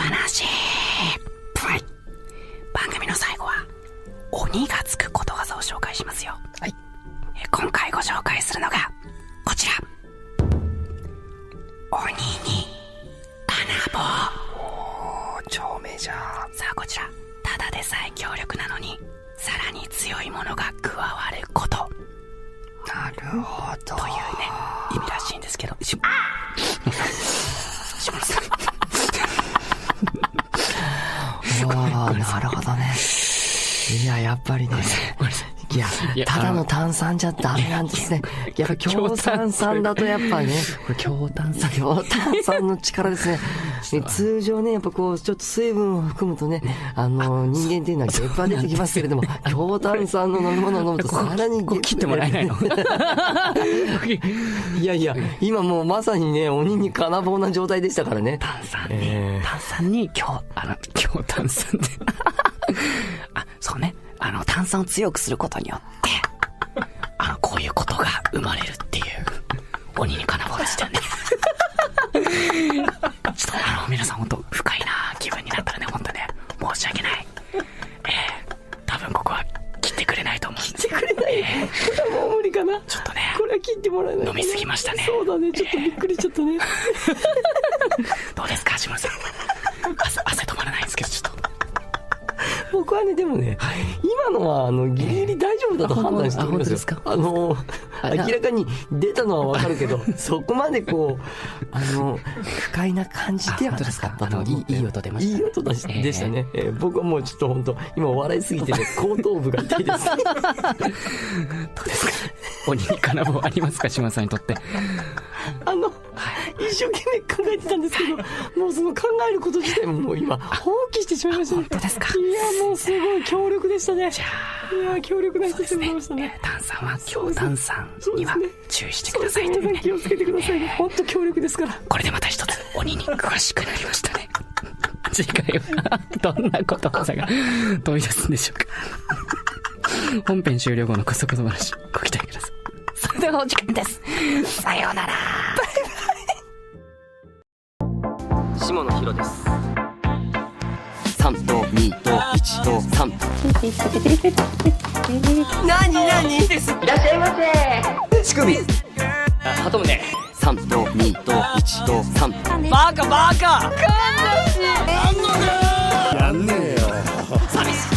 話。はい。番組の最後は鬼がつくことわざを紹介しますよ。はい。今回ご紹介するのがこちら。鬼に金棒。超メジャー。さあこちら、ただでさえ強力なのにさらに強いものが加わること。なるほど。というね、意味らしいんですけど。下野さん。ああ、なるほどね。いや、やっぱりね。いや、ただの炭酸じゃダメなんですね。やっぱ強炭酸だとやっぱね。これ強炭酸。強炭酸の力ですね。通常ね、やっぱこう、ちょっと水分を含むとね、人間っていうのはゲップが出てきますけれども、強炭酸の飲み物を飲むとさらにゲップ。切ってもらえないの？いやいや、今もうまさにね、鬼に金棒な状態でしたからね。炭酸に強炭酸で。そうね。炭酸を強くすることによって、こういうことが生まれるっていう、鬼に金棒でしたよね。ちょっと皆さん本当深いな気分になったらね、本当ね、申し訳ない。多分ここは切ってくれないと思うんです。切ってくれない、これはもう無理かな。ちょっとね、これは切ってもらえない。飲みすぎましたね。そうだね、ちょっとびっくりしちゃったね。どうですか、橋村さん。汗止まらないんですけど、ちょっと。僕はね、でもね、今のはギリギリ大丈夫だと判断しておりますよ。明らかに出たのはわかるけど、そこまでこう不快な感じではなかったと。いい音出ました。いい音でしたね。僕はもうちょっと本当今笑いすぎてね、後頭部が痛いです。どうですか、鬼に金棒ありますか、島さんにとって。一生懸命考えてたんですけど、もうその考えること自体ももう今放棄してしまいましたね。本当ですか。いや、もうすごい強力でしたね。いや、強力な人でございましたね。炭酸は強炭酸には注意してくださいというね。気をつけてくださいね。本当強力ですから。これでまた一つ鬼に詳しくなりましたね。次回はどんなことわざが飛び出すんでしょうか。本編終了後のこそこそ話ご期待ください。それではお時間です。さようなら。下野紘です。3と2と1と3。何です。いらっしゃいませ。乳首。鳩宗。3と2と1と3。バカ。やんねえよ。寂しい。